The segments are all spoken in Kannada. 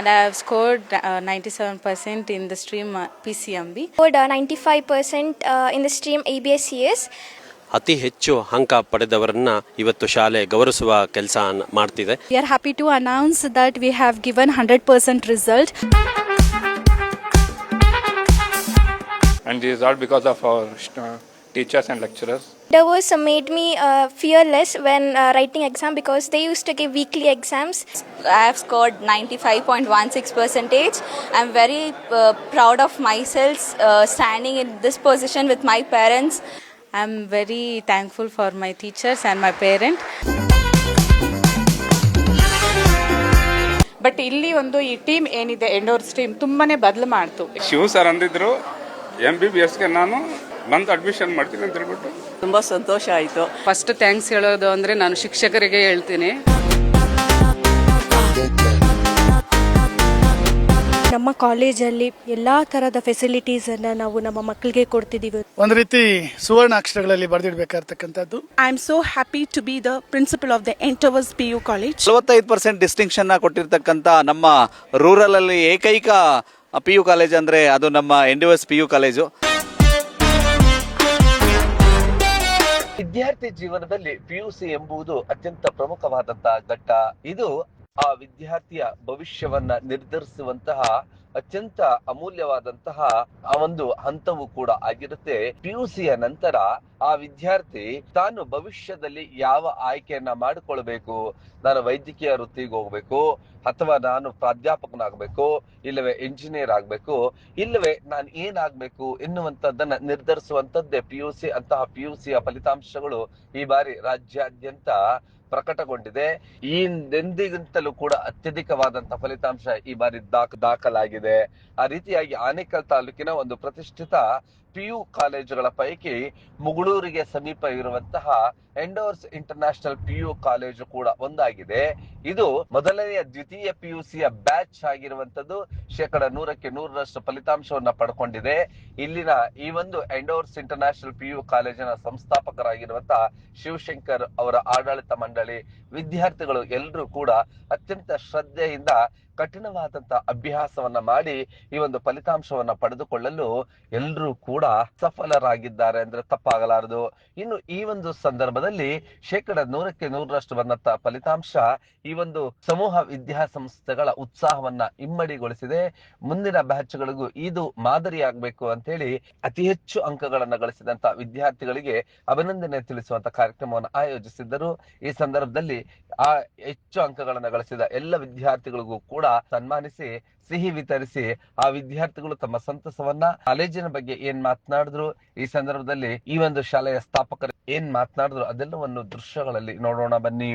and I have scored 97% in the stream PCMB. Scored 95% in the stream ABSCS. ಅತಿ ಹೆಚ್ಚು ಅಂಕ ಪಡೆದವರನ್ನ ಇವತ್ತು ಶಾಲೆ ಗೌರವಿಸುವ ಕೆಲಸ ಮಾಡ್ತಿದೆ. We are happy to announce that we have given 100% result. And this is all because of our teachers and lecturers. Endeavours made me fearless when writing exam because they used to give weekly exams. I have scored 95.16%. I'm very proud of myself standing in this position with my parents. I'm very thankful for my teachers and my parents. But ಇಲ್ಲಿ ಒಂದು ಈ ಟೀಮ್ ಏನಿದೆ ಎಂಡೋರ್ಸ್ ಟೀಮ್ ತುಂಬಾನೇ ಬದಲು ಮಾಡ್ತು. ಶಿವ ಸರ್ ಅಂದಿದ್ರು MBBSಗೆ ನಾನು ಬಂದು ಅಡ್ಮಿಷನ್ ಮಾಡ್ತೀನಿ ಅಂತ ಹೇಳ್ಬಿಟ್ಟು ತುಂಬ ಸಂತೋಷ ಆಯಿತು. ಫಸ್ಟ್ ಥ್ಯಾಂಕ್ಸ್ ಹೇಳೋದು ಅಂದರೆ ನಾನು ಶಿಕ್ಷಕರಿಗೆ ಹೇಳ್ತೀನಿ. ನಮ್ಮ ಕಾಲೇಜಲ್ಲಿ ಎಲ್ಲ ಥರದ ಫೆಸಿಲಿಟೀಸನ್ನು ನಾವು ನಮ್ಮ ಮಕ್ಕಳಿಗೆ ಕೊಡ್ತಿದ್ದೀವಿ. ಒಂದು ರೀತಿ ಸುವರ್ಣ ಅಕ್ಷರಗಳಲ್ಲಿ ಬರೆದಿಡಬೇಕಾಗಿರ್ತಕ್ಕಂಥದ್ದು. I am so happy to be the principal of the Endeavours PU college. 45% distinction ಕೊಟ್ಟಿರ್ತಕ್ಕಂಥ ನಮ್ಮ ರೂರಲ್ ಅಲ್ಲಿ ಏಕೈಕ PU ಕಾಲೇಜ್ ಅಂದ್ರೆ ಅದು ನಮ್ಮ ಎಂಟೋವರ್ಸ್ PU ಕಾಲೇಜು. ವಿದ್ಯಾರ್ಥಿ ಜೀವನದಲ್ಲಿ PUC ಎಂಬುದು ಅತ್ಯಂತ ಪ್ರಮುಖವಾದಂತಹ ಘಟ್ಟ. ಇದು ಆ ವಿದ್ಯಾರ್ಥಿಯ ಭವಿಷ್ಯವನ್ನ ನಿರ್ಧರಿಸುವಂತಹ ಅತ್ಯಂತ ಅಮೂಲ್ಯವಾದಂತಹ ಆ ಒಂದು ಹಂತವೂ ಕೂಡ ಆಗಿರುತ್ತೆ. PUCಯ ನಂತರ ಆ ವಿದ್ಯಾರ್ಥಿ ತಾನು ಭವಿಷ್ಯದಲ್ಲಿ ಯಾವ ಆಯ್ಕೆಯನ್ನ ಮಾಡಿಕೊಳ್ಬೇಕು, ನಾನು ವೈದ್ಯಕೀಯ ವೃತ್ತಿಗೆ ಹೋಗ್ಬೇಕು, ಅಥವಾ ನಾನು ಪ್ರಾಧ್ಯಾಪಕನಾಗಬೇಕು, ಇಲ್ಲವೇ ಇಂಜಿನಿಯರ್ ಆಗ್ಬೇಕು, ಇಲ್ಲವೇ ನಾನು ಏನಾಗ್ಬೇಕು ಎನ್ನುವಂಥದ್ದನ್ನ ನಿರ್ಧರಿಸುವಂತದ್ದೇ PUC. ಅಂತಹ PUCಯ ಫಲಿತಾಂಶಗಳು ಈ ಬಾರಿ ರಾಜ್ಯಾದ್ಯಂತ ಪ್ರಕಟಗೊಂಡಿದೆ. ಈ ಹಿಂದೆಂದಿಗಿಂತಲೂ ಕೂಡ ಅತ್ಯಧಿಕವಾದಂತಹ ಫಲಿತಾಂಶ ಈ ಬಾರಿ ದಾಖಲಾಗಿದೆ. ಆ ರೀತಿಯಾಗಿ ಆನೇಕಲ್ ತಾಲೂಕಿನ ಒಂದು ಪ್ರತಿಷ್ಠಿತ PU ಕಾಲೇಜುಗಳ ಪೈಕಿ ಮುಗಳೂರಿಗೆ ಸಮೀಪ ಇರುವಂತಹ ಎಂಡೋರ್ಸ್ ಇಂಟರ್ನ್ಯಾಷನಲ್ PU ಕಾಲೇಜು ಕೂಡ ಒಂದಾಗಿದೆ. ಇದು ಮೊದಲನೆಯ ದ್ವಿತೀಯ PUCಯ ಬ್ಯಾಚ್ ಆಗಿರುವಂತದ್ದು. 100% ಫಲಿತಾಂಶವನ್ನ ಪಡ್ಕೊಂಡಿದೆ. ಇಲ್ಲಿನ ಈ ಒಂದು ಎಂಡೋರ್ಸ್ ಇಂಟರ್ನ್ಯಾಷನಲ್ PU ಕಾಲೇಜಿನ ಸಂಸ್ಥಾಪಕರಾಗಿರುವಂತಹ ಶಿವಶಂಕರ್ ಅವರ ಆಡಳಿತ ಮಂಡಳಿ, ವಿದ್ಯಾರ್ಥಿಗಳು ಎಲ್ಲರೂ ಕೂಡ ಅತ್ಯಂತ ಶ್ರದ್ಧೆಯಿಂದ ಕಠಿಣವಾದಂತ ಅಭ್ಯಾಸವನ್ನ ಮಾಡಿ ಈ ಒಂದು ಫಲಿತಾಂಶವನ್ನ ಪಡೆದುಕೊಳ್ಳಲು ಎಲ್ಲರೂ ಕೂಡ ಸಫಲರಾಗಿದ್ದಾರೆ ಅಂದ್ರೆ ತಪ್ಪಾಗಲಾರದು. ಇನ್ನು ಈ ಒಂದು ಸಂದರ್ಭದಲ್ಲಿ 100% ಬಂದಂತ ಫಲಿತಾಂಶ ಈ ಒಂದು ಸಮೂಹ ವಿದ್ಯಾಸಂಸ್ಥೆಗಳ ಉತ್ಸಾಹವನ್ನ ಇಮ್ಮಡಿಗೊಳಿಸಿದೆ. ಮುಂದಿನ ಬ್ಯಾಚ್ಗಳಿಗೂ ಇದು ಮಾದರಿಯಾಗಬೇಕು ಅಂತ ಹೇಳಿ ಅತಿ ಹೆಚ್ಚು ಅಂಕಗಳನ್ನ ಗಳಿಸಿದಂತ ವಿದ್ಯಾರ್ಥಿಗಳಿಗೆ ಅಭಿನಂದನೆ ತಿಳಿಸುವಂತ ಕಾರ್ಯಕ್ರಮವನ್ನು ಆಯೋಜಿಸಿದ್ದರು. ಈ ಸಂದರ್ಭದಲ್ಲಿ ಆ ಹೆಚ್ಚು ಅಂಕಗಳನ್ನ ಗಳಿಸಿದ ಎಲ್ಲ ವಿದ್ಯಾರ್ಥಿಗಳಿಗೂ ಕೂಡ ಸನ್ಮಾನಿಸಿ ಸಿಹಿ ವಿತರಿಸಿ ಆ ವಿದ್ಯಾರ್ಥಿಗಳು ತಮ್ಮ ಸಂತಸವನ್ನ, ಕಾಲೇಜಿನ ಬಗ್ಗೆ ಏನ್ ಮಾತನಾಡಿದ್ರು, ಈ ಸಂದರ್ಭದಲ್ಲಿ ಈ ಒಂದು ಶಾಲೆಯ ಸ್ಥಾಪಕರು ಏನ್ ಮಾತನಾಡಿದ್ರು ಅದೆಲ್ಲವನ್ನು ದೃಶ್ಯಗಳಲ್ಲಿ ನೋಡೋಣ ಬನ್ನಿ.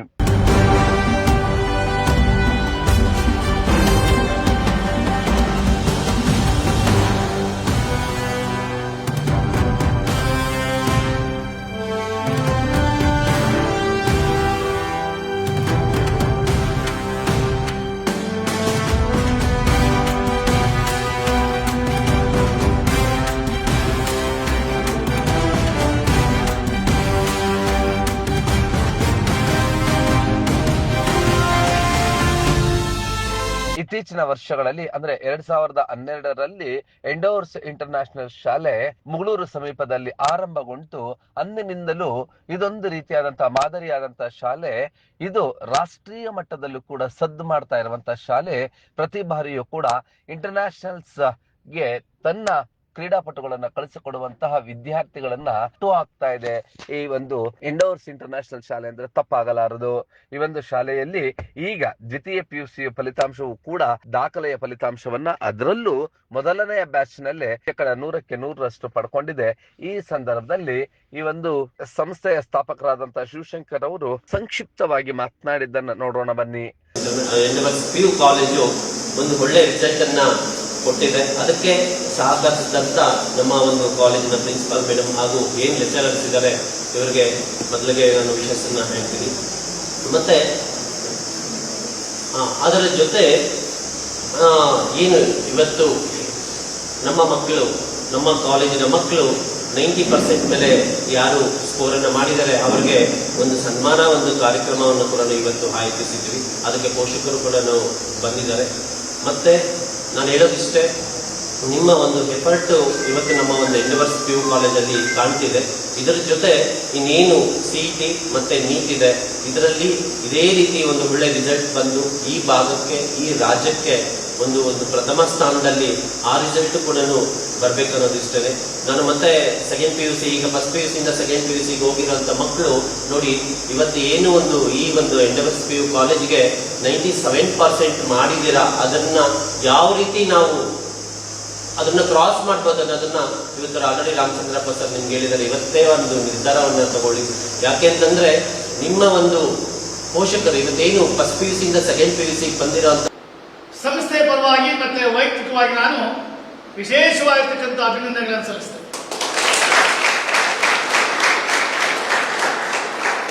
ಇತ್ತೀಚಿನ ವರ್ಷಗಳಲ್ಲಿ ಅಂದ್ರೆ 2012ರಲ್ಲಿ ಎಂಡೋರ್ಸ್ ಇಂಟರ್ನ್ಯಾಷನಲ್ ಶಾಲೆ ಮುಗಳೂರು ಸಮೀಪದಲ್ಲಿ ಆರಂಭಗೊಂಡು ಅಂದಿನಿಂದಲೂ ಇದೊಂದು ರೀತಿಯಾದಂತಹ ಮಾದರಿಯಾದಂತಹ ಶಾಲೆ. ಇದು ರಾಷ್ಟ್ರೀಯ ಮಟ್ಟದಲ್ಲೂ ಕೂಡ ಸದ್ದು ಮಾಡ್ತಾ ಇರುವಂತಹ ಶಾಲೆ. ಪ್ರತಿ ಬಾರಿಯೂ ಕೂಡ ಇಂಟರ್ನ್ಯಾಷನಲ್ಸ್ ಗೆ ತನ್ನ ಕ್ರೀಡಾಪಟುಗಳನ್ನ ಕಳಿಸಿಕೊಡುವಂತಹ ವಿದ್ಯಾರ್ಥಿಗಳನ್ನ ಆಗ್ತಾ ಇದೆ ಈ ಒಂದು ಎಂಡೋರ್ಸ್ ಇಂಟರ್ನ್ಯಾಷನಲ್ ಶಾಲೆ ಅಂದ್ರೆ ತಪ್ಪಾಗಲಾರದು. ಈ ಒಂದು ಶಾಲೆಯಲ್ಲಿ ಈಗ ದ್ವಿತೀಯ PUC ಫಲಿತಾಂಶವು ಕೂಡ ದಾಖಲೆಯ ಫಲಿತಾಂಶವನ್ನ, ಅದರಲ್ಲೂ ಮೊದಲನೆಯ ಬ್ಯಾಚ್ ನಲ್ಲೇ 100% ಪಡ್ಕೊಂಡಿದೆ. ಈ ಸಂದರ್ಭದಲ್ಲಿ ಈ ಒಂದು ಸಂಸ್ಥೆಯ ಸ್ಥಾಪಕರಾದಂತಹ ಶಿವಶಂಕರ್ ಅವರು ಸಂಕ್ಷಿಪ್ತವಾಗಿ ಮಾತನಾಡಿದ್ದನ್ನ ನೋಡೋಣ ಬನ್ನಿ. PU ಕಾಲೇಜು ಒಂದು ಒಳ್ಳೆ ರಿಸಲ್ಟ್ ಅನ್ನ ಕೊಟ್ಟಿದೆ. ಅದಕ್ಕೆ ಸಹಕರಿಸಿದಂತ ನಮ್ಮ ಒಂದು ಕಾಲೇಜಿನ ಪ್ರಿನ್ಸಿಪಾಲ್ ಮೇಡಮ್ ಹಾಗೂ ಏನ್ ಲೆಕ್ಚರರ್ಸ್ ಇದ್ದಾರೆ ಇವರಿಗೆ ಮೊದಲಿಗೆ ನಾನು ವಿಶೇಷನ ಹೇಳ್ತೀನಿ. ಮತ್ತೆ ಅದರ ಜೊತೆ ಏನು ಇವತ್ತು ನಮ್ಮ ಮಕ್ಕಳು, ನಮ್ಮ ಕಾಲೇಜಿನ ಮಕ್ಕಳು 90% ಮೇಲೆ ಯಾರು ಸ್ಕೋರನ್ನು ಮಾಡಿದರೆ ಅವರಿಗೆ ಒಂದು ಸನ್ಮಾನ ಒಂದು ಕಾರ್ಯಕ್ರಮವನ್ನು ಕೂಡ ಇವತ್ತು ಆಯೋಜಿಸಿದ್ವಿ. ಅದಕ್ಕೆ ಪೋಷಕರು ಕೂಡ ಬಂದಿದ್ದಾರೆ. ಮತ್ತೆ ನಾನು ಹೇಳೋದಿಷ್ಟೇ, ನಿಮ್ಮ ಒಂದು ಎಫರ್ಟ್ ಇವತ್ತು ನಮ್ಮ ಒಂದು ಎಂಡೆವರ್ಸ್ PU ಕಾಲೇಜಲ್ಲಿ ಕಾಣ್ತಿದೆ. ಇದರ ಜೊತೆ ಇನ್ನೇನು CET ಮತ್ತೆ ನೀಟ್ ಇದೆ, ಇದರಲ್ಲಿ ಇದೇ ರೀತಿ ಒಂದು ಒಳ್ಳೆ ರಿಸಲ್ಟ್ ಬಂದು ಈ ಭಾಗಕ್ಕೆ, ಈ ರಾಜ್ಯಕ್ಕೆ ಒಂದು ಪ್ರಥಮ ಸ್ಥಾನದಲ್ಲಿ ಆ ರಿಸಲ್ಟ್ ಕೂಡ ಬರ್ಬೇಕು ಅನ್ನೋದು ಇಷ್ಟೇ. ನಾನು ಮತ್ತೆ ಸೆಕೆಂಡ್ PUC, ಈಗ ಫಸ್ಟ್ PUC ಇಂದ ಸೆಕೆಂಡ್ PUCಗೆ ಹೋಗಿರೋಂಥ ಮಕ್ಕಳು ನೋಡಿ, ಇವತ್ತು ಏನು ಈ ಒಂದು ಎಂಡೆವರ್ಸ್ PU ಕಾಲೇಜಿಗೆ 97% ಮಾಡಿದ್ದೀರಾ. ಅದನ್ನ ಯಾವ ರೀತಿ ನಾವು ಅದನ್ನ ಕ್ರಾಸ್ ಮಾಡ್ಬೋದು ಅನ್ನೋದನ್ನ ಇವತ್ತು ಆಲ್ರೆಡಿ ರಾಮಚಂದ್ರಪ್ಪ ಸರ್ ನಿಮ್ಗೆ ಹೇಳಿದ್ದಾರೆ. ಇವತ್ತೇ ಒಂದು ನಿರ್ಧಾರವನ್ನ ತಗೊಳ್ಳಿ. ಯಾಕೆಂತಂದ್ರೆ ನಿಮ್ಮ ಒಂದು ಪೋಷಕರು ಇವತ್ತೇನು ಫಸ್ಟ್ PUC ಇಂದ ಸೆಕೆಂಡ್ PUCಗೆ ಬಂದಿರೋಂಥ ಸಂಸ್ಥೆ ಪರವಾಗಿ ಮತ್ತೆ ವೈಯಕ್ತಿಕವಾಗಿ ನಾನು ವಿಶೇಷವಾಗಿರ್ತಕ್ಕಂಥ ಅಭಿನಂದನೆಗಳನ್ನು ಸಲ್ಲಿಸ್ತೇನೆ.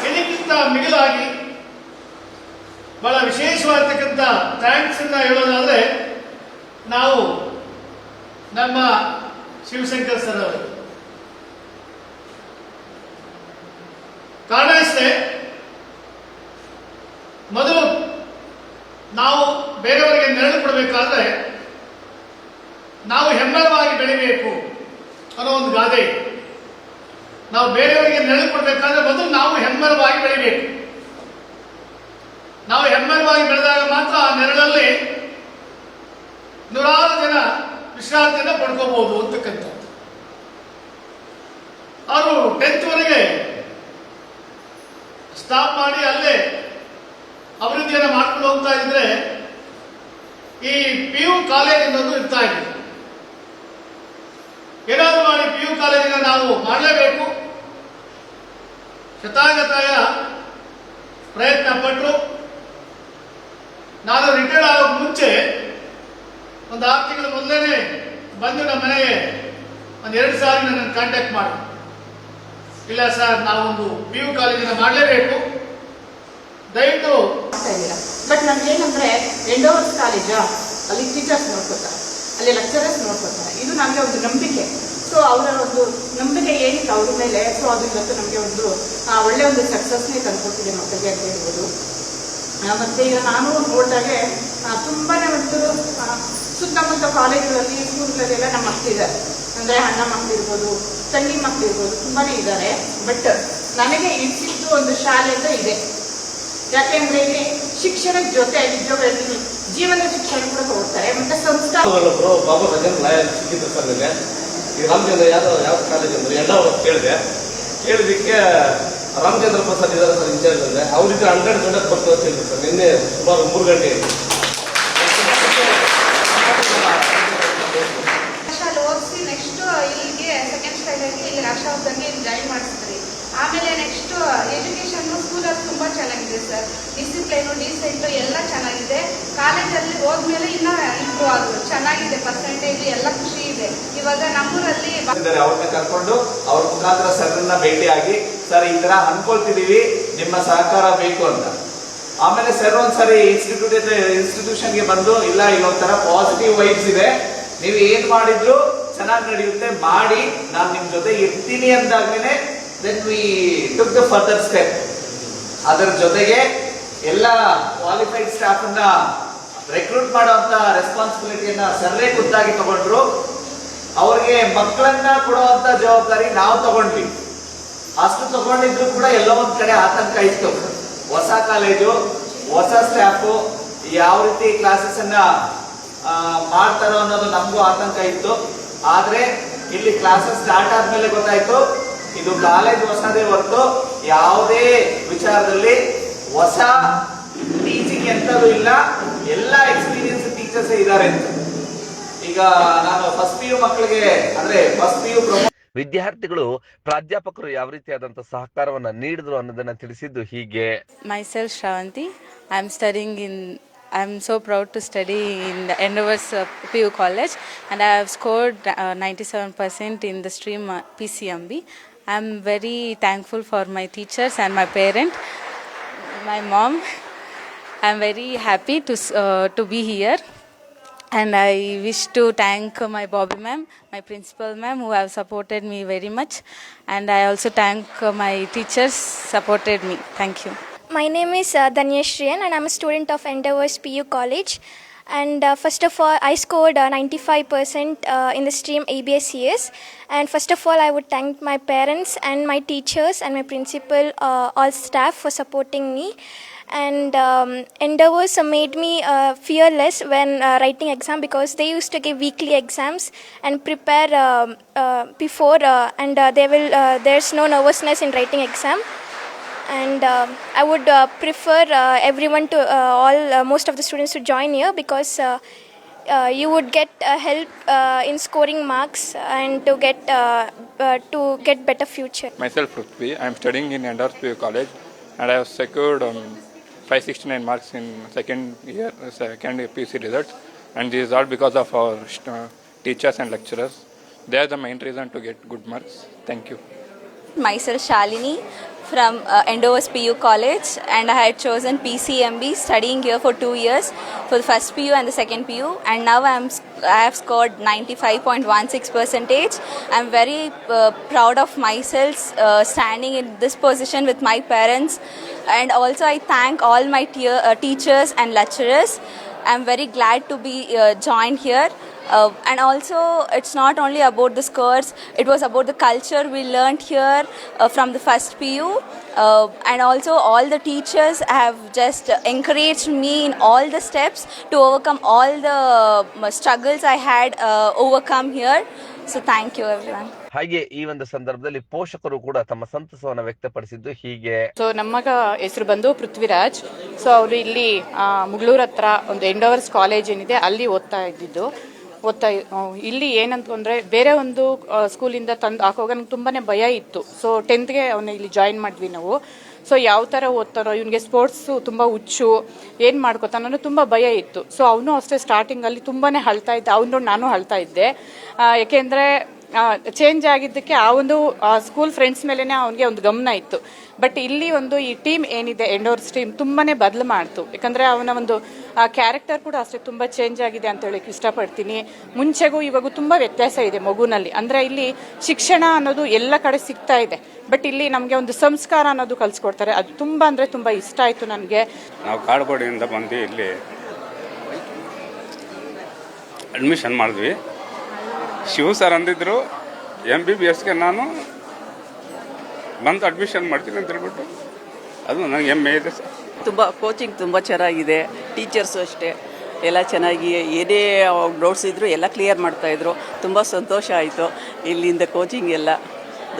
ಇದಕ್ಕಿಂತ ಮಿಗಿಲಾಗಿ ಬಹಳ ವಿಶೇಷವಾಗಿರ್ತಕ್ಕಂಥ ಥ್ಯಾಂಕ್ಸ್ ಅನ್ನ ಹೇಳೋದಾದ್ರೆ ನಾವು ನಮ್ಮ ಶಿವಶಂಕರ್ ಸರ್ ಅವರು. ಕಾರಣ ಇಷ್ಟೇ, ಮೊದಲು ನಾವು ಬೇರೆಯವರಿಗೆ ನೆರಳು ಕೊಡಬೇಕಾದ್ರೆ ನಾವು ಹೆಮ್ಮರವಾಗಿ ಬೆಳಿಬೇಕು ಅನ್ನೋ ಒಂದು ಗಾದೆ. ನಾವು ಬೇರೆಯವರಿಗೆ ನೆರಳು ಕೊಡಬೇಕಾದ್ರೆ ಮೊದಲು ನಾವು ಹೆಮ್ಮರವಾಗಿ ಬೆಳಿಬೇಕು. ನಾವು ಹೆಮ್ಮರವಾಗಿ ಬೆಳೆದಾಗ ಮಾತ್ರ ಆ ನೆರಳಲ್ಲಿ ನೂರಾರು ಜನ ವಿಶ್ರಾಂತಿಯನ್ನು ಪಡ್ಕೋಬಹುದು ಅಂತಕ್ಕಂಥದ್ದು. ಅವರು 10th ವರೆಗೆ ಸ್ಟಾಪ್ ಮಾಡಿ ಅಲ್ಲೇ ಅಭಿವೃದ್ಧಿಯನ್ನು ಮಾಡ್ಕೊಂಡು ಹೋಗ್ತಾ ಇದ್ರೆ ಈ PU ಕಾಲೇಜ್ ಅನ್ನೋದು ಇರ್ತಾ ಇದೆ. ಏನಾದರೂ ಮಾಡಿ PU ಕಾಲೇಜಿನ ನಾವು ಮಾಡಲೇಬೇಕು. ಶತಾಗತಾಯ ಪ್ರಯತ್ನ ಪಟ್ಟರು. ನಾನು ರಿಟೈರ್ಡ್ ಆಗೋಕೆ ಮುಂಚೆ ಒಂದು 6 ತಿಂಗಳ ಮೊದಲೇನೆ ಬಂದು ನಮ್ಮ ಮನೆಗೆ ಒಂದು 2 ಸಾರಿ ನನ್ನನ್ನು ಕಾಂಟ್ಯಾಕ್ಟ್ ಮಾಡಿ, ಇಲ್ಲ ಸರ್ ನಾವೊಂದು PU ಕಾಲೇಜಿನ ಮಾಡಲೇಬೇಕು, ದಯವಿಟ್ಟು. ಬಟ್ ನಮ್ಗೇನಂದ್ರೆ ಎಂಡೋವರ್ಸ್ ಕಾಲೇಜ್ ಅಲ್ಲಿ ಟೀಚರ್ಸ್ ನೋಡ್ಕೋತಾರೆ, ಅಲ್ಲಿ ಲೆಕ್ಚರರ್ಸ್ ನೋಡ್ಕೋತಾರೆ. ಇದು ನಮಗೆ ಒಂದು ನಂಬಿಕೆ. ಸೊ ಅವರ ಒಂದು ನಂಬಿಕೆ ಏನಿತ್ತು ಅವ್ರ ಮೇಲೆ, ಸೊ ಅದು ಇವತ್ತು ನಮಗೆ ಒಂದು ಒಳ್ಳೆ ಒಂದು ಸಕ್ಸಸ್ನೇ ತಂದ್ಕೊಟ್ಟಿದೆ ಮಕ್ಕಳಿಗೆ ಅಂತ ಹೇಳ್ಬೋದು. ಮತ್ತೆ ಈಗ ನಾನು ನೋಡಿದಾಗೆ ತುಂಬಾನೇ ಒಂದು ಸುತ್ತಮುತ್ತ ಕಾಲೇಜುಗಳಲ್ಲಿ, ಸ್ಕೂಲ್ಗಳಲ್ಲೆಲ್ಲ ನಮ್ಮ ಮಕ್ಕಳಿದ್ದಾರೆ. ಅಂದ್ರೆ ಅಣ್ಣ ಮಕ್ಕಳಿರ್ಬೋದು, ತಂಗಿ ಮಕ್ಕಳಿರ್ಬೋದು, ತುಂಬಾನೇ ಇದ್ದಾರೆ. ಬಟ್ ನನಗೆ ಇಡ್ಸಿದ್ದು ಒಂದು ಶಾಲೆ ಅಂತ ಇದೆ. ಯಾಕೆಂದ್ರೆ ಇಲ್ಲಿ ಶಿಕ್ಷಣದ ಜೊತೆ ನಿಜವಾಗಿ ಜೀವನ ಶಿಕ್ಷಣ ಕೂಡ ಕೊಡ್ತಾರೆ. ಮತ್ತೆ ಸಂಸ್ಕಾರ ಬಾಬಾ ರಜನ್ ಲಾಯರ್ ಸಿಕ್ಕಿದ್ರು ಸರ್ ನನಗೆ. ಈ ರಾಮಚಂದ್ರ ಯಾವ ಕಾಲೇಜ್ ಅಂದ್ರೆ ಎಲ್ಲ ಕೇಳಿದಕ್ಕೆ ರಾಮಚಂದ್ರ ಪ್ರಸಾದ್ ಇದ್ದಾರೆ ಸರ್ ಇನ್ಚಾರ್ಜ್ ಅಂದ್ರೆ. ಅವ್ರಿಗೆ 100 ಗಂಟೆ ಬರ್ತು ಅಂತ ಹೇಳಿದ್ರು ಸರ್. ನಿನ್ನೆ ಸುಮಾರು 3 ಗಂಟೆ ಓದಿಸಿ ನೆಕ್ಸ್ಟ್ ಇಲ್ಲಿಗೆ ಸೆಕೆಂಡ್ ಸ್ಟ್ಯಾಂಡರ್ಡ್ಗೆ ಇಲ್ಲಿ ರಾಷ್ಟ್ರವರ್ಧನ್ಗೆ ಇಲ್ಲಿ ಜಾಯಿನ್ ಮಾಡಿಸಿದ್ರಿ. ಆಮೇಲೆ ನೆಕ್ಸ್ಟ್ ಎಜುಕೇಶನ್ ಸ್ಕೂಲಲ್ಲಿ ತುಂಬಾ ಚೆನ್ನಾಗಿದೆ ಸರ್. ಡಿಸಿಪ್ಲೈನು, ಡೀಸೆಂಟು ಎಲ್ಲ ಚೆನ್ನಾಗಿದೆ. ಕಾಲೇಜಲ್ಲಿ ಹೋದ್ಮೇಲೆ ಇನ್ನೂ ಇಂಪ್ರೂವ್ ಆದ್ರು ಚೆನ್ನಾಗಿದೆ. ಪರ್ಸೆಂಟೇಜ್ ಎಲ್ಲ ಖುಷಿ ಇದೆ. ಇವಾಗ ನಮ್ಮೂರಲ್ಲಿ ಅವ್ರನ್ನ ಕರ್ಕೊಂಡು ಅವ್ರ ಮುಖಾಂತರ ಸರ್ನ ಭೇಟಿಯಾಗಿ, ಸರ್ ಈ ತರ ಅನ್ಕೊಳ್ತಿದೀವಿ, ನಿಮ್ಮ ಸಹಕಾರ ಬೇಕು ಅಂತ. ಆಮೇಲೆ ಸರ್ ಒಂದ್ಸರಿ ಇನ್ಸ್ಟಿಟ್ಯೂಷನ್ಗೆ ಬಂದು, ಇಲ್ಲ ಇಲ್ಲೊಂಥರ ಪಾಸಿಟಿವ್ ವೈಬ್ಸ್ ಇದೆ, ನೀವು ಏನ್ ಮಾಡಿದ್ರು ಚೆನ್ನಾಗಿ ನಡೆಯುತ್ತೆ, ಮಾಡಿ ನಾನು ನಿಮ್ ಜೊತೆ ಇರ್ತೀನಿ ಅಂದಾಗ್ಲೇನೆ then we took the further step. ಅದರ ಜೊತೆಗೆ ಎಲ್ಲ ಕ್ವಾಲಿಫೈಡ್ ಸ್ಟಾಫ್ ಅನ್ನ ರೆಕ್ರೂಟ್ ಮಾಡುವಂತ ರೆಸ್ಪಾನ್ಸಿಬಿಲಿಟಿಯನ್ನ ಸರ್ರೇ ಖುದ್ದಾಗಿ ತಗೊಂಡ್ರು. ಅವ್ರಿಗೆ ಮಕ್ಕಳನ್ನ ಕೊಡುವಂತ ಜವಾಬ್ದಾರಿ ನಾವು ತಗೊಂಡ್ವಿ. ಅಷ್ಟು ತಗೊಂಡಿದ್ರು ಕೂಡ ಎಲ್ಲೋ ಒಂದ್ ಕಡೆ ಆತಂಕ ಇತ್ತು. ಹೊಸ ಕಾಲೇಜು, ಹೊಸ ಸ್ಟಾಫು, ಯಾವ ರೀತಿ ಕ್ಲಾಸಸ್ ಅನ್ನ ಮಾಡ್ತಾರೋ ಅನ್ನೋದು ನಮಗೂ ಆತಂಕ ಇತ್ತು. ಆದ್ರೆ ಇಲ್ಲಿ ಕ್ಲಾಸಸ್ ಸ್ಟಾರ್ಟ್ ಆದ್ಮೇಲೆ ಗೊತ್ತಾಯ್ತು, ಇದು ಕಾಲೇಜ್ ಹೊಸದೇ ಹೊರತು ಯಾವುದೇ ವಿಚಾರದಲ್ಲಿ ಹೊಸ ಟೀಚಿಂಗ್ ಎಂತದೂ ಇಲ್ಲ, ಎಲ್ಲ ಎಕ್ಸ್ಪೀರಿಯನ್ಸ್ ಟೀಚರ್ಸ್ ಇದ್ದಾರೆ ಅಂತ. ಈಗ ನಾನು ಫಸ್ಟ್ PU ಮಕ್ಕಳಿಗೆ ಅಂದ್ರೆ ಫಸ್ಟ್ PU ವಿದ್ಯಾರ್ಥಿಗಳು ಪ್ರಾಧ್ಯಾಪಕರು ಯಾವ ರೀತಿಯಾದಂತಹ ಸಹಕಾರವನ್ನ ನೀಡಿದ್ರು ಅನ್ನೋದನ್ನ ತಿಳಿಸಿದ್ದು ಹೀಗೆ. Myself Shravanti. I'm so proud to study in the Endeavours PU College, and I have scored 97% in the stream PCMB. I'm very thankful for my teachers and my parent, my mom. I'm very happy to be here. And I wish to thank my Bobby ma'am, my principal ma'am, who have supported me very much. And I also thank my teachers supported me. Thank you. My name is Danyashriyan and I'm a student of Endeavours PU College. And first of all, I scored 95% in the stream ABS-CS. And first of all, I would thank my parents and my teachers and my principal, all staff for supporting me. And endeavors made me fearless when writing exam, because they used to give weekly exams and prepare before, and there's no nervousness in writing exam. And I would prefer everyone to most of the students to join here, because you would get help in scoring marks and to get better future. Myself, Prithvi. I am studying in Endowers PU College, and I have secured 569 marks in second PUC results. And this is all because of our teachers and lecturers. They are the main reason to get good marks. Thank you. Myself, Shalini, from Endowers PU College, and I had chosen PCMB, studying here for 2 years for the first PU and the second PU, and now I have scored 95.16%. I'm very proud of myself standing in this position with my parents, and also I thank all my teachers and lecturers. I'm very glad to be joined here. And also, it's not only about the scores, it was about the culture we learned here from the first PU. And also, all the teachers have just encouraged me in all the steps to overcome all the struggles I had overcome here. So, thank you, everyone. ಹಾಗೆ ಈ ಒಂದು ಸಂದರ್ಭದಲ್ಲಿ ಪೋಷಕರು ಕೂಡ ತಮ್ಮ ಸಂತಸವನ್ನು ವ್ಯಕ್ತಪಡಿಸಿದ್ದು ಹೀಗೆ. ಸೊ ನಮ್ಮ ಮಗ ಹೆಸರು ಬಂದು ಪೃಥ್ವಿರಾಜ್. ಸೊ ಅವರು ಇಲ್ಲಿ ಮುಗಳೂರು ಹತ್ರ ಒಂದು ಎಂಡೋವರ್ಸ್ ಕಾಲೇಜ್ ಏನಿದೆ ಅಲ್ಲಿ ಓದ್ತಾ ಇಲ್ಲಿ ಏನಂತಂದರೆ ಬೇರೆ ಒಂದು ಸ್ಕೂಲಿಂದ ತಂದು ಹಾಕುವಾಗ ನಂಗೆ ತುಂಬಾ ಭಯ ಇತ್ತು. ಸೊ 10th ಅವನ್ನ ಇಲ್ಲಿ ಜಾಯಿನ್ ಮಾಡಿದ್ವಿ ನಾವು. ಸೊ ಯಾವ ಥರ ಓದ್ತಾರೋ, ಇವನಿಗೆ ಸ್ಪೋರ್ಟ್ಸು ತುಂಬ ಹುಚ್ಚು, ಏನು ಮಾಡ್ಕೋತಾನೋ ಅನ್ನೋ ತುಂಬ ಭಯ ಇತ್ತು. ಸೊ ಅವನು ಅಷ್ಟೇ ಸ್ಟಾರ್ಟಿಂಗಲ್ಲಿ ತುಂಬಾ ಅಳ್ತಾ ಇದ್ದೆ, ಅವನು ನಾನು ಅಳ್ತಾ ಇದ್ದೆ. ಏಕೆಂದರೆ ಚೇಂಜ್ ಆಗಿದ್ದಕ್ಕೆ ಆ ಒಂದು ಸ್ಕೂಲ್ ಫ್ರೆಂಡ್ಸ್ ಮೇಲೇ ಅವನಿಗೆ ಒಂದು ಗಮನ ಇತ್ತು. ಬಟ್ ಇಲ್ಲಿ ಒಂದು ಈ ಟೀಮ್ ಏನಿದೆ ಎಂಡೋರ್ಸ್ ಟೀಮ್ ತುಂಬಾ ಬದಲು ಮಾಡ್ತು. ಯಾಕಂದರೆ ಅವನ ಒಂದು ಕ್ಯಾರೆಕ್ಟರ್ ಕೂಡ ಅಷ್ಟೇ ತುಂಬ ಚೇಂಜ್ ಆಗಿದೆ ಅಂತ ಹೇಳಕ್ಕೆ ಇಷ್ಟಪಡ್ತೀನಿ. ಮುಂಚೆಗೂ ಇವಾಗೂ ತುಂಬ ವ್ಯತ್ಯಾಸ ಇದೆ ಮಗುನಲ್ಲಿ. ಅಂದರೆ ಇಲ್ಲಿ ಶಿಕ್ಷಣ ಅನ್ನೋದು ಎಲ್ಲ ಕಡೆ ಸಿಗ್ತಾ ಇದೆ, ಬಟ್ ಇಲ್ಲಿ ನಮಗೆ ಒಂದು ಸಂಸ್ಕಾರ ಅನ್ನೋದು ಕಲಿಸ್ಕೊಡ್ತಾರೆ. ಅದು ತುಂಬ ಅಂದರೆ ತುಂಬ ಇಷ್ಟ ಆಯಿತು ನನಗೆ. ನಾವು ಕಾಡ್ಗೋಡಿಯಿಂದ ಬಂದು ಇಲ್ಲಿ ಅಡ್ಮಿಷನ್ ಮಾಡಿದ್ವಿ. ಶಿವ ಸರ್ ಅಂದಿದ್ರು MBBSಗೆ ನಾನು ಬಂದು ಅಡ್ಮಿಷನ್ ಮಾಡ್ತೀನಿ ಅಂತ ಹೇಳ್ಬಿಟ್ಟು, ಅದು ನನಗೆ ಹೆಮ್ಮೆ ಇದೆ ಸರ್. ತುಂಬ ಕೋಚಿಂಗ್ ತುಂಬ ಚೆನ್ನಾಗಿದೆ, ಟೀಚರ್ಸು ಅಷ್ಟೇ ಎಲ್ಲ ಚೆನ್ನಾಗಿ ಏನೇ ಡೌಟ್ಸ್ ಇದ್ದರೂ ಎಲ್ಲ ಕ್ಲಿಯರ್ ಮಾಡ್ತಾಯಿದ್ರು. ತುಂಬ ಸಂತೋಷ ಆಯಿತು ಇಲ್ಲಿಂದ ಕೋಚಿಂಗ್ ಎಲ್ಲ.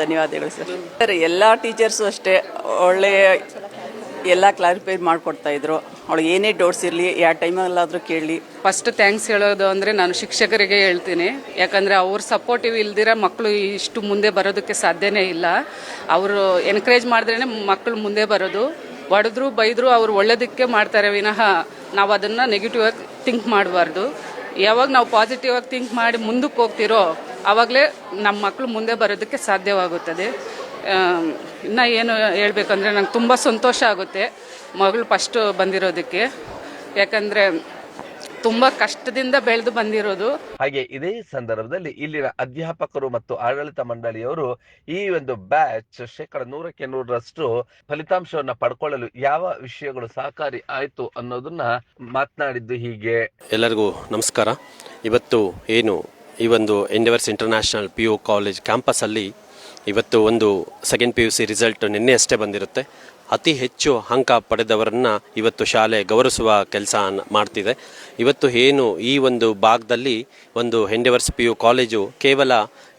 ಧನ್ಯವಾದಗಳು ಸರ್. ಎಲ್ಲ ಟೀಚರ್ಸು ಅಷ್ಟೇ ಒಳ್ಳೆಯ ಎಲ್ಲ ಕ್ಲಾರಿಫೈ ಮಾಡಿಕೊಡ್ತಾಯಿದ್ರು. ಅವಳಿಗೆ ಏನೇ ಡೌಟ್ಸ್ ಇರಲಿ ಯಾವ ಟೈಮಲ್ಲಾದರೂ ಕೇಳಿ. ಫಸ್ಟ್ ಥ್ಯಾಂಕ್ಸ್ ಹೇಳೋದು ಅಂದರೆ ನಾನು ಶಿಕ್ಷಕರಿಗೆ ಹೇಳ್ತೀನಿ. ಯಾಕಂದರೆ ಅವ್ರ ಸಪೋರ್ಟಿವ್ ಇಲ್ದಿರ ಮಕ್ಕಳು ಇಷ್ಟು ಮುಂದೆ ಬರೋದಕ್ಕೆ ಸಾಧ್ಯನೇ ಇಲ್ಲ. ಅವರು ಎನ್ಕರೇಜ್ ಮಾಡಿದ್ರೇ ಮಕ್ಕಳು ಮುಂದೆ ಬರೋದು. ಹೊಡೆದ್ರು ಬೈದರು ಅವ್ರು ಒಳ್ಳೇದಕ್ಕೆ ಮಾಡ್ತಾರೆ ವಿನಃ ನಾವು ಅದನ್ನು ನೆಗೆಟಿವ್ ಆಗಿ ಥಿಂಕ್ ಮಾಡಬಾರ್ದು. ಯಾವಾಗ ನಾವು ಪಾಸಿಟಿವ್ ಆಗಿ ಥಿಂಕ್ ಮಾಡಿ ಮುಂದಕ್ಕೆ ಹೋಗ್ತಿರೋ ಆವಾಗಲೇ ನಮ್ಮ ಮಕ್ಕಳು ಮುಂದೆ ಬರೋದಕ್ಕೆ ಸಾಧ್ಯವಾಗುತ್ತದೆ. ಇನ್ನು ಏನು ಹೇಳ್ಬೇಕಂದ್ರೆ ನಂಗೆ ತುಂಬ ಸಂತೋಷ ಆಗುತ್ತೆ ಮಗಳು ಫಸ್ಟು ಬಂದಿರೋದಕ್ಕೆ. ಯಾಕಂದರೆ ತುಂಬ ಕಷ್ಟದಿಂದ ಬೆಳೆದು ಬಂದಿರೋದು. ಹಾಗೆ ಇದೇ ಸಂದರ್ಭದಲ್ಲಿ ಇಲ್ಲಿನ ಅಧ್ಯಾಪಕರು ಮತ್ತು ಆಡಳಿತ ಮಂಡಳಿಯವರು ಈ ಒಂದು ಬ್ಯಾಚ್ 100% ಫಲಿತಾಂಶವನ್ನ ಪಡ್ಕೊಳ್ಳಲು ಯಾವ ವಿಷಯಗಳು ಸಹಕಾರಿ ಆಯ್ತು ಅನ್ನೋದನ್ನ ಮಾತನಾಡಿದ್ದು ಹೀಗೆ. ಎಲ್ಲರಿಗೂ ನಮಸ್ಕಾರ. ಇವತ್ತು ಏನು ಈ ಒಂದು ಎಂಡೆವರ್ಸ್ ಇಂಟರ್ನ್ಯಾಷನಲ್ PU ಕಾಲೇಜ್ ಕ್ಯಾಂಪಸ್ಸಲ್ಲಿ ಇವತ್ತು ಒಂದು ಸೆಕೆಂಡ್ PUC ರಿಸಲ್ಟ್ ನಿನ್ನೆ ಅಷ್ಟೇ ಬಂದಿರುತ್ತೆ. ಅತಿ ಹೆಚ್ಚು ಅಂಕ ಪಡೆದವರನ್ನು ಇವತ್ತು ಶಾಲೆ ಗೌರವಿಸುವ ಕೆಲಸ ಮಾಡ್ತಿದೆ. ಇವತ್ತು ಏನು ಈ ಒಂದು ಭಾಗದಲ್ಲಿ ಒಂದು ಎಂಡೆವರ್ಸ್ PU ಕಾಲೇಜು ಕೇವಲ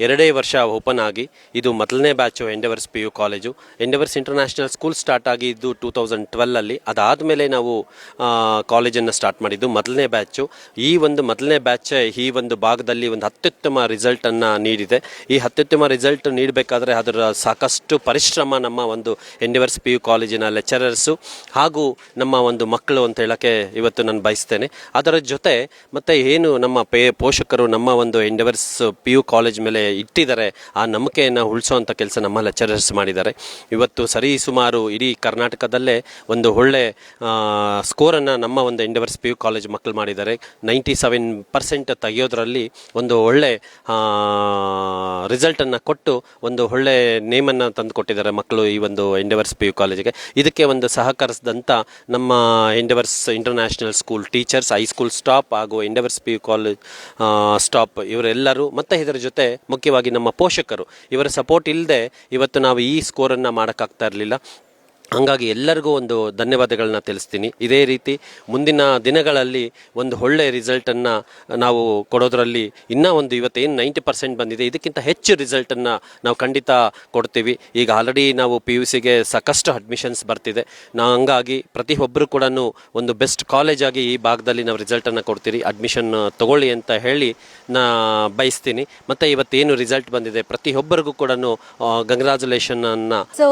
2 ವರ್ಷ ಓಪನ್ ಆಗಿ ಇದು ಮೊದಲನೇ batch Endeavours PU college. Endeavours International School start ಆಗಿದ್ದು 2012ಅಲ್ಲಿ. ಅದಾದಮೇಲೆ ನಾವು ಕಾಲೇಜನ್ನು ಸ್ಟಾರ್ಟ್ ಮಾಡಿದ್ದು ಮೊದಲನೇ ಬ್ಯಾಚು. ಈ ಒಂದು ಮೊದಲನೇ ಬ್ಯಾಚ್ ಈ ಒಂದು ಭಾಗದಲ್ಲಿ ಒಂದು ಅತ್ಯುತ್ತಮ ರಿಸಲ್ಟನ್ನು ನೀಡಿದೆ. ಈ ಅತ್ಯುತ್ತಮ ರಿಸಲ್ಟ್ ನೀಡಬೇಕಾದ್ರೆ ಅದರ ಸಾಕಷ್ಟು ಪರಿಶ್ರಮ ನಮ್ಮ ಒಂದು ಎಂಡೆವರ್ಸ್ PU ಕಾಲೇಜಿನ ಲೆಕ್ಚರರ್ಸು ಹಾಗೂ ನಮ್ಮ ಒಂದು ಮಕ್ಕಳು ಅಂತ ಹೇಳೋಕ್ಕೆ ಇವತ್ತು ನಾನು ಬಯಸ್ತೇನೆ. ಅದರ ಜೊತೆ ಮತ್ತು ಏನು ನಮ್ಮ ಪೋಷಕರು ನಮ್ಮ ಒಂದು ಎಂಡೆವರ್ಸ್ PU ಕಾಲೇಜ್ ಮೇಲೆ ಇಟ್ಟಿದ್ದಾರೆ, ಆ ನಂಬಿಕೆಯನ್ನು ಉಳಿಸೋವಂಥ ಕೆಲಸ ನಮ್ಮ ಲೆಕ್ಚರರ್ಸ್ ಮಾಡಿದ್ದಾರೆ. ಇವತ್ತು ಸರಿ ಸುಮಾರು ಇಡೀ ಕರ್ನಾಟಕದಲ್ಲೇ ಒಂದು ಒಳ್ಳೆ ಸ್ಕೋರನ್ನು ನಮ್ಮ ಒಂದು ಎಂಡೆವರ್ಸ್ PU ಕಾಲೇಜ್ ಮಕ್ಕಳು ಮಾಡಿದ್ದಾರೆ. 97% ತೆಗೆಯೋದ್ರಲ್ಲಿ ಒಂದು ಒಳ್ಳೆ ರಿಸಲ್ಟನ್ನು ಕೊಟ್ಟು ಒಂದು ಒಳ್ಳೆ ನೇಮನ್ನು ತಂದು ಕೊಟ್ಟಿದ್ದಾರೆ ಮಕ್ಕಳು ಈ ಒಂದು ಎಂಡೆವರ್ಸ್ PU ಕಾಲೇಜಿಗೆ. ಬಗ್ಗೆ. ಇದಕ್ಕೆ ಒಂದು ಸಹಕರಿಸಿದಂಥ ನಮ್ಮ Endeavours International School teachers, high school staff ಹಾಗೂ ಎಂಡೆವರ್ಸ್ PU ಕಾಲೇಜ್ ಸ್ಟಾಫ್ ಇವರೆಲ್ಲರೂ, ಮತ್ತು ಇದರ ಜೊತೆ ಮುಖ್ಯವಾಗಿ ನಮ್ಮ ಪೋಷಕರು, ಇವರ ಸಪೋರ್ಟ್ ಇಲ್ಲದೆ ಇವತ್ತು ನಾವು ಈ ಸ್ಕೋರನ್ನು ಮಾಡೋಕ್ಕಾಗ್ತಾ ಇರಲಿಲ್ಲ. ಹಾಗಾಗಿ ಎಲ್ಲರಿಗೂ ಒಂದು ಧನ್ಯವಾದಗಳನ್ನ ತಿಳಿಸ್ತೀನಿ. ಇದೇ ರೀತಿ ಮುಂದಿನ ದಿನಗಳಲ್ಲಿ ಒಂದು ಒಳ್ಳೆಯ ರಿಸಲ್ಟನ್ನು ನಾವು ಕೊಡೋದ್ರಲ್ಲಿ ಇನ್ನೂ ಒಂದು ಇವತ್ತೇನು 90% ಬಂದಿದೆ, ಇದಕ್ಕಿಂತ ಹೆಚ್ಚು ರಿಸಲ್ಟನ್ನು ನಾವು ಖಂಡಿತ ಕೊಡ್ತೀವಿ. ಈಗ ಆಲ್ರೆಡಿ ನಾವು PUCಗೆ ಸಾಕಷ್ಟು ಅಡ್ಮಿಷನ್ಸ್ ಬರ್ತಿದೆ. ನಾವು ಹಂಗಾಗಿ ಪ್ರತಿಯೊಬ್ಬರು ಕೂಡ ಒಂದು ಬೆಸ್ಟ್ ಕಾಲೇಜಾಗಿ ಈ ಭಾಗದಲ್ಲಿ ನಾವು ರಿಸಲ್ಟನ್ನು ಕೊಡ್ತೀರಿ, ಅಡ್ಮಿಷನ್ ತಗೊಳ್ಳಿ ಅಂತ ಹೇಳಿ ನಾ ಬಯಸ್ತೀನಿ. ಮತ್ತು ಇವತ್ತೇನು ರಿಸಲ್ಟ್ ಬಂದಿದೆ ಪ್ರತಿಯೊಬ್ಬರಿಗೂ ಕೂಡ ಕಂಗ್ರ್ಯಾಚುಲೇಷನನ್ನು. So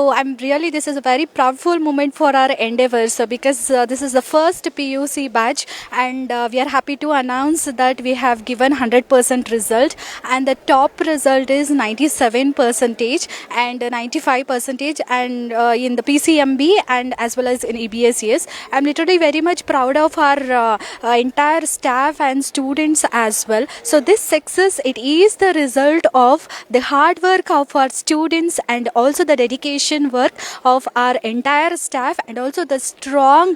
this is a very proudful moment for our endeavors because this is the first PUC batch and we are happy to announce that we have given 100% result and the top result is 97% and 95% and in the PCMB and as well as in EBSES. I'm literally very much proud of our entire staff and students as well. So this success, it is the result of the hard work of our students and also the dedication work of our entire staff and also the strong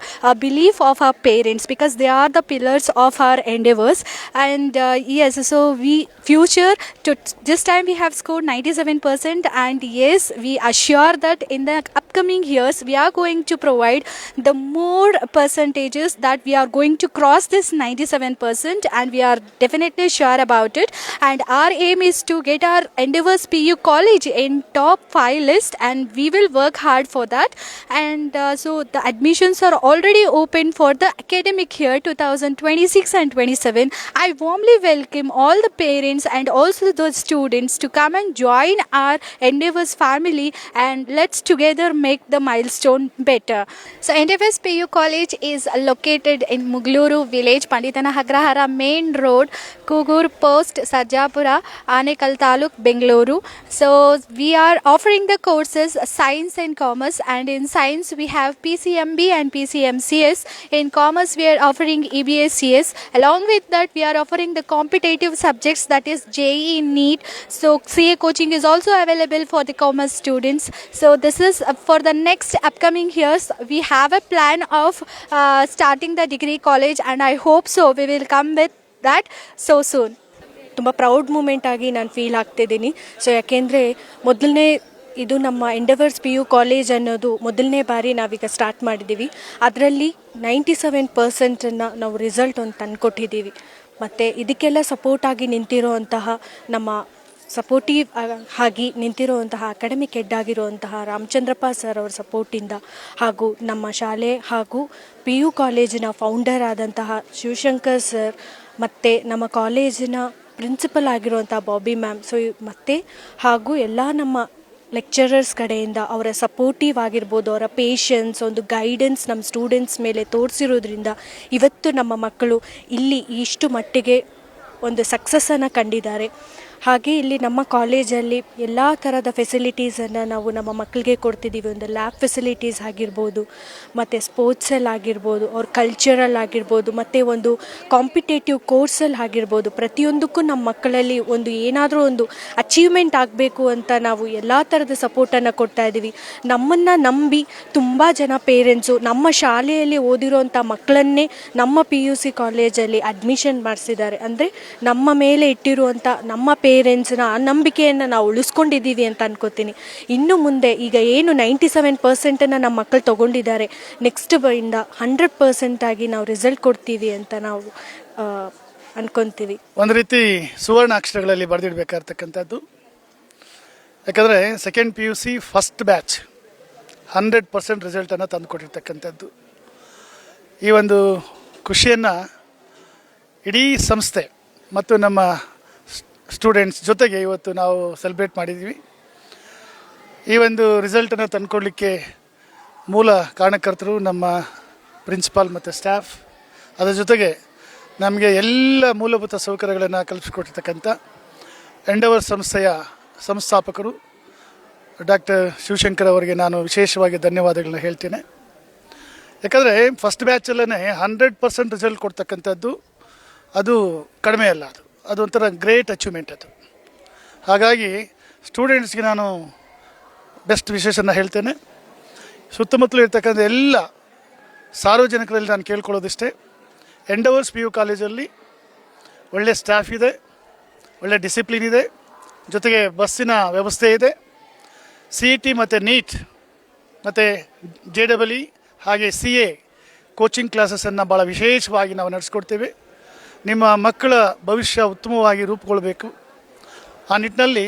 belief of our parents because they are the pillars of our endeavors. And yes, so we future to this time we have scored 97% and yes, we assure that in the upcoming years we are going to provide the more percentages that we are going to cross this 97% and we are definitely sure about it. And our aim is to get our endeavors PU college in top 5 list and we will work hard for that. And so the admissions are already open for the academic year 2026 and 27. I warmly welcome all the parents and also the students to come and join our endeavors family and let's together make the milestone better. So endeavors PU college is located in Mugluru village, Panditana Agrahara main road, Kugur post, Sarjapura, Anekal Taluk, Bengaluru. So we are offering the courses science and commerce, and in science we have PCMB and PCMCS. In commerce we are offering EBSCS. Along with that we are offering the competitive subjects that is JEE, NEET. So CA coaching is also available for the commerce students. So this is for the next upcoming years. We have a plan of starting the degree college and I hope so we will come with that so soon. ತುಂಬ ಪ್ರೌಡ್ ಮೂಮೆಂಟ್ ಆಗಿ ನಾನು ಫೀಲ್ ಆಗ್ತಿದ್ದೀನಿ. ಸೊ ಯಾಕೆಂದರೆ ಮೊದಲನೇ ಇದು ನಮ್ಮ ಎಂಡೆವರ್ಸ್ PU ಕಾಲೇಜ್ ಅನ್ನೋದು ಮೊದಲನೇ ಬಾರಿ ನಾವೀಗ ಸ್ಟಾರ್ಟ್ ಮಾಡಿದ್ದೀವಿ. ಅದರಲ್ಲಿ 97%ಅನ್ನು ನಾವು ರಿಸಲ್ಟ್ ಒಂದು ತಂದುಕೊಟ್ಟಿದ್ದೀವಿ. ಮತ್ತು ಇದಕ್ಕೆಲ್ಲ ಸಪೋರ್ಟಾಗಿ ನಿಂತಿರೋಂತಹ ನಮ್ಮ ಸಪೋರ್ಟಿವ್ ಆಗಿ ನಿಂತಿರುವಂತಹ ಅಕಾಡೆಮಿಕ್ ಹೆಡ್ ಆಗಿರುವಂತಹ ರಾಮಚಂದ್ರಪ್ಪ ಸರ್ ಅವರ ಸಪೋರ್ಟಿಂದ ಹಾಗೂ ನಮ್ಮ ಶಾಲೆ ಹಾಗೂ PU ಕಾಲೇಜಿನ ಫೌಂಡರ್ ಆದಂತಹ ಶಿವಶಂಕರ್ ಸರ್ ಮತ್ತು ನಮ್ಮ ಕಾಲೇಜಿನ ಪ್ರಿನ್ಸಿಪಲ್ ಆಗಿರುವಂಥ ಬಾಬಿ ಮ್ಯಾಮ್, ಸೊ ಮತ್ತು ಹಾಗೂ ಎಲ್ಲ ನಮ್ಮ ಲೆಕ್ಚರರ್ಸ್ ಕಡೆಯಿಂದ ಅವರ ಸಪೋರ್ಟಿವ್ ಆಗಿರ್ಬೋದು, ಅವರ ಪೇಷನ್ಸ್, ಒಂದು ಗೈಡೆನ್ಸ್ ನಮ್ಮ ಸ್ಟೂಡೆಂಟ್ಸ್ ಮೇಲೆ ತೋರಿಸಿರೋದ್ರಿಂದ ಇವತ್ತು ನಮ್ಮ ಮಕ್ಕಳು ಇಲ್ಲಿ ಇಷ್ಟು ಮಟ್ಟಿಗೆ ಒಂದು ಸಕ್ಸಸ್ಸನ್ನು ಕಂಡಿದ್ದಾರೆ. ಹಾಗೆ ಇಲ್ಲಿ ನಮ್ಮ ಕಾಲೇಜಲ್ಲಿ ಎಲ್ಲ ಥರದ ಫೆಸಿಲಿಟೀಸನ್ನು ನಾವು ನಮ್ಮ ಮಕ್ಕಳಿಗೆ ಕೊಡ್ತಿದ್ದೀವಿ. ಒಂದು ಲ್ಯಾಬ್ ಫೆಸಿಲಿಟೀಸ್ ಆಗಿರ್ಬೋದು, ಮತ್ತು ಸ್ಪೋರ್ಟ್ಸಲ್ಲಿ ಆಗಿರ್ಬೋದು, ಅವ್ರ ಕಲ್ಚರಲ್ ಆಗಿರ್ಬೋದು, ಮತ್ತು ಒಂದು ಕಾಂಪಿಟೇಟಿವ್ ಕೋರ್ಸಲ್ಲಿ ಆಗಿರ್ಬೋದು, ಪ್ರತಿಯೊಂದಕ್ಕೂ ನಮ್ಮ ಮಕ್ಕಳಲ್ಲಿ ಒಂದು ಏನಾದರೂ ಒಂದು ಅಚೀವ್ಮೆಂಟ್ ಆಗಬೇಕು ಅಂತ ನಾವು ಎಲ್ಲ ಥರದ ಸಪೋರ್ಟನ್ನು ಕೊಡ್ತಾಯಿದ್ದೀವಿ. ನಮ್ಮನ್ನು ನಂಬಿ ತುಂಬ ಜನ ಪೇರೆಂಟ್ಸು ನಮ್ಮ ಶಾಲೆಯಲ್ಲಿ ಓದಿರೋಂಥ ಮಕ್ಕಳನ್ನೇ ನಮ್ಮ PUC ಕಾಲೇಜಲ್ಲಿ ಅಡ್ಮಿಷನ್ ಮಾಡಿಸಿದ್ದಾರೆ. ಅಂದರೆ ನಮ್ಮ ಮೇಲೆ ಇಟ್ಟಿರುವಂಥ ನಮ್ಮ ಪೇರೆಂಟ್ಸ್ನ ಆ ನಂಬಿಕೆಯನ್ನು ನಾವು ಉಳಿಸ್ಕೊಂಡಿದ್ದೀವಿ ಅಂತ ಅನ್ಕೋತೀನಿ. ಇನ್ನು ಮುಂದೆ ಈಗ ಏನು 97%ಅನ್ನು ನಮ್ಮ ಮಕ್ಕಳು ತೊಗೊಂಡಿದ್ದಾರೆ, ನೆಕ್ಸ್ಟ್ ಇಂದ 100% ಆಗಿ ನಾವು ರಿಸಲ್ಟ್ ಕೊಡ್ತೀವಿ ಅಂತ ನಾವು ಅನ್ಕೊತೀವಿ. ಒಂದು ರೀತಿ ಸುವರ್ಣ ಅಕ್ಷರಗಳಲ್ಲಿ ಬರೆದಿಡಬೇಕಾಗಿರ್ತಕ್ಕಂಥದ್ದು. ಯಾಕಂದರೆ ಸೆಕೆಂಡ್ PUC ಫಸ್ಟ್ ಬ್ಯಾಚ್ 100% ರಿಸಲ್ಟನ್ನು ತಂದುಕೊಟ್ಟಿರ್ತಕ್ಕಂಥದ್ದು. ಈ ಒಂದು ಖುಷಿಯನ್ನು ಇಡೀ ಸಂಸ್ಥೆ ಮತ್ತು ನಮ್ಮ ಸ್ಟೂಡೆಂಟ್ಸ್ ಜೊತೆಗೆ ಇವತ್ತು ನಾವು ಸೆಲೆಬ್ರೇಟ್ ಮಾಡಿದ್ದೀವಿ. ಈ ಒಂದು ರಿಸಲ್ಟನ್ನು ತಂದುಕೊಡ್ಲಿಕ್ಕೆ ಮೂಲ ಕಾರಣಕರ್ತರು ನಮ್ಮ ಪ್ರಿನ್ಸಿಪಾಲ್ ಮತ್ತು ಸ್ಟಾಫ್, ಅದರ ಜೊತೆಗೆ ನಮಗೆ ಎಲ್ಲ ಮೂಲಭೂತ ಸೌಕರ್ಯಗಳನ್ನು ಕಲ್ಪಿಸಿಕೊಟ್ಟಿರ್ತಕ್ಕಂಥ ಎಂಡೆವರ್ ಸಂಸ್ಥೆಯ ಸಂಸ್ಥಾಪಕರು ಡಾಕ್ಟರ್ ಶಿವಶಂಕರ್ ಅವರಿಗೆ ನಾನು ವಿಶೇಷವಾಗಿ ಧನ್ಯವಾದಗಳನ್ನ ಹೇಳ್ತೇನೆ. ಯಾಕಂದರೆ ಫಸ್ಟ್ ಬ್ಯಾಚಲ್ಲೇ 100% ರಿಸಲ್ಟ್ ಕೊಡ್ತಕ್ಕಂಥದ್ದು ಅದು ಕಡಿಮೆ ಅಲ್ಲ, ಅದು ಒಂಥರ ಗ್ರೇಟ್ ಅಚೀವ್ಮೆಂಟ್ ಅದು. ಹಾಗಾಗಿ ಸ್ಟೂಡೆಂಟ್ಸ್ಗೆ ನಾನು ಬೆಸ್ಟ್ ವಿಶೇಷನ ಹೇಳ್ತೇನೆ. ಸುತ್ತಮುತ್ತಲು ಇರ್ತಕ್ಕಂಥ ಎಲ್ಲ ಸಾರ್ವಜನಿಕರಲ್ಲಿ ನಾನು ಕೇಳ್ಕೊಳ್ಳೋದಿಷ್ಟೇ, ಎಂಡವರ್ಸ್ PU ಕಾಲೇಜಲ್ಲಿ ಒಳ್ಳೆಯ ಸ್ಟಾಫ್ ಇದೆ, ಒಳ್ಳೆಯ ಡಿಸಿಪ್ಲಿನ್ ಇದೆ, ಜೊತೆಗೆ ಬಸ್ಸಿನ ವ್ಯವಸ್ಥೆ ಇದೆ. CET ಮತ್ತು ನೀಟ್ ಮತ್ತು JEE ಹಾಗೆ CA ಕೋಚಿಂಗ್ ಕ್ಲಾಸಸನ್ನು ಭಾಳ ವಿಶೇಷವಾಗಿ ನಾವು ನಡೆಸ್ಕೊಡ್ತೇವೆ. ನಿಮ್ಮ ಮಕ್ಕಳ ಭವಿಷ್ಯ ಉತ್ತಮವಾಗಿ ರೂಪುಗೊಳ್ಳಬೇಕು. ಆ ನಿಟ್ಟಿನಲ್ಲಿ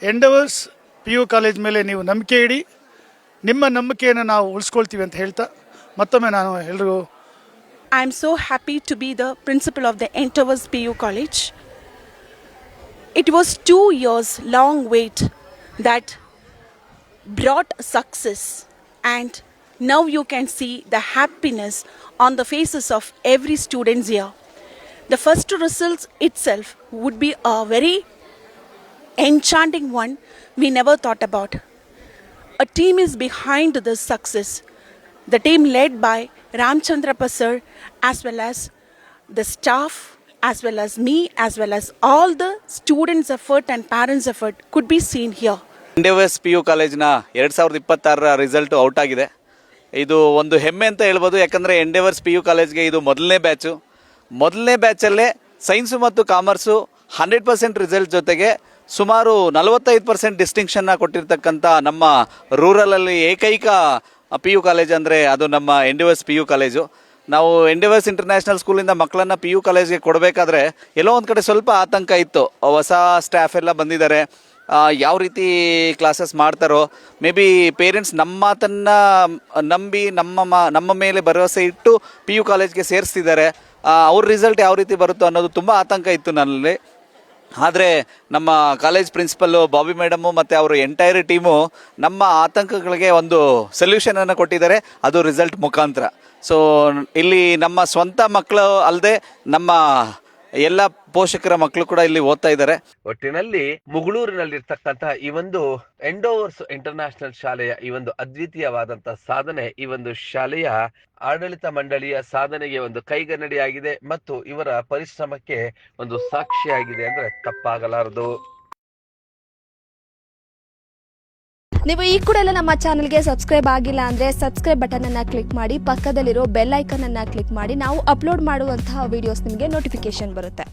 ಎಂಡವರ್ಸ್ PU ಕಾಲೇಜ್ ಮೇಲೆ ನೀವು ನಂಬಿಕೆ ಇಡಿ. ನಿಮ್ಮ ನಂಬಿಕೆಯನ್ನು ನಾವು ಉಳಿಸ್ಕೊಳ್ತೀವಿ ಅಂತ ಹೇಳ್ತಾ ಮತ್ತೊಮ್ಮೆ ನಾನು ಎಲ್ಲರಿಗೂ I am so happy to be the principal of the Endeavours PU College. It was 2 years long wait that brought success, and now you can see the happiness on the faces of every student here. The first results itself would be a very enchanting one we never thought about. A team is behind this success. The team led by Ramchandrappa sir, as well as the staff, as well as me, as well as all the students' effort and parents' effort could be seen here. ಎಂಡೆವರ್ಸ್ PU ಕಾಲೇಜಿನ 2026ರ ರಿಸಲ್ಟು ಔಟ್ ಆಗಿದೆ. ಇದು ಒಂದು ಹೆಮ್ಮೆ ಅಂತ ಹೇಳ್ಬೋದು. ಯಾಕಂದರೆ ಎಂಡೆವರ್ಸ್ PU ಕಾಲೇಜ್ಗೆ ಇದು ಮೊದಲನೇ ಬ್ಯಾಚಲ್ಲೇ ಸೈನ್ಸು ಮತ್ತು ಕಾಮರ್ಸು 100% ರಿಸಲ್ಟ್ ಜೊತೆಗೆ ಸುಮಾರು 45% ಡಿಸ್ಟಿಂಕ್ಷನ್ನ ಕೊಟ್ಟಿರ್ತಕ್ಕಂಥ ನಮ್ಮ ರೂರಲಲ್ಲಿ ಏಕೈಕ PU ಕಾಲೇಜ್ ಅಂದರೆ ಅದು ನಮ್ಮ ಎಂಡೆವರ್ಸ್ PU ಕಾಲೇಜು. ನಾವು ಎಂಡೆವರ್ಸ್ ಇಂಟರ್ನ್ಯಾಷನಲ್ ಸ್ಕೂಲಿಂದ ಮಕ್ಕಳನ್ನು PU ಕಾಲೇಜ್ಗೆ ಕೊಡಬೇಕಾದ್ರೆ ಎಲ್ಲೋ ಒಂದು ಕಡೆ ಸ್ವಲ್ಪ ಆತಂಕ ಇತ್ತು. ಹೊಸ ಸ್ಟಾಫ್ ಎಲ್ಲ ಬಂದಿದ್ದಾರೆ, ಯಾವ ರೀತಿ ಕ್ಲಾಸಸ್ ಮಾಡ್ತಾರೋ, ಮೇ ಬಿ ಪೇರೆಂಟ್ಸ್ ನಮ್ಮ ಮಾತನ್ನು ನಂಬಿ ನಮ್ಮ ಮೇಲೆ ಭರವಸೆ ಇಟ್ಟು PU ಕಾಲೇಜ್ಗೆ ಸೇರಿಸ್ತಿದ್ದಾರೆ. ಅವ್ರ ರಿಸಲ್ಟ್ ಯಾವ ರೀತಿ ಬರುತ್ತೋ ಅನ್ನೋದು ತುಂಬ ಆತಂಕ ಇತ್ತು ನನ್ನಲ್ಲಿ. ಆದರೆ ನಮ್ಮ ಕಾಲೇಜ್ ಪ್ರಿನ್ಸಿಪಲ್ಲು ಬಾಬಿ ಮೇಡಮು ಮತ್ತು ಅವರು ಎಂಟೈರ್ ಟೀಮು ನಮ್ಮ ಆತಂಕಗಳಿಗೆ ಒಂದು ಸೊಲ್ಯೂಷನನ್ನು ಕೊಟ್ಟಿದ್ದಾರೆ, ಅದು ರಿಸಲ್ಟ್ ಮುಖಾಂತರ. ಸೊ ಇಲ್ಲಿ ನಮ್ಮ ಸ್ವಂತ ಮಕ್ಕಳು ಅಲ್ಲದೆ ನಮ್ಮ ಎಲ್ಲ ಪೋಷಕರ ಮಕ್ಕಳು ಕೂಡ ಇಲ್ಲಿ ಓದ್ತಾ ಇದ್ದಾರೆ. ಒಟ್ಟಿನಲ್ಲಿ ಮುಗಳೂರಿನಲ್ಲಿರ್ತಕ್ಕಂತಹ ಈ ಒಂದು ಎಂಡೋವರ್ಸ್ ಇಂಟರ್ನ್ಯಾಷನಲ್ ಶಾಲೆಯ ಈ ಒಂದು ಅದ್ವಿತೀಯವಾದಂತಹ ಸಾಧನೆ ಈ ಒಂದು ಶಾಲೆಯ ಆಡಳಿತ ಮಂಡಳಿಯ ಸಾಧನೆಗೆ ಒಂದು ಕೈಗನ್ನಡಿಯಾಗಿದೆ ಮತ್ತು ಇವರ ಪರಿಶ್ರಮಕ್ಕೆ ಒಂದು ಸಾಕ್ಷಿಯಾಗಿದೆ ಅಂದ್ರೆ ತಪ್ಪಾಗಲಾರದು. ನೀವು ಈ ಕೂಡ ಎಲ್ಲ ನಮ್ಮ ಚಾನಲ್ಗೆ ಸಬ್ಸ್ಕ್ರೈಬ್ ಆಗಿಲ್ಲ ಅಂದರೆ ಸಬ್ಸ್ಕ್ರೈಬ್ ಬಟನನ್ನು ಕ್ಲಿಕ್ ಮಾಡಿ, ಪಕ್ಕದಲ್ಲಿರೋ ಬೆಲ್ ಐಕನನ್ನು ಕ್ಲಿಕ್ ಮಾಡಿ. ನಾವು ಅಪ್ಲೋಡ್ ಮಾಡುವಂತಹ ವಿಡಿಯೋಸ್ ನಿಮಗೆ ನೋಟಿಫಿಕೇಶನ್ ಬರುತ್ತೆ.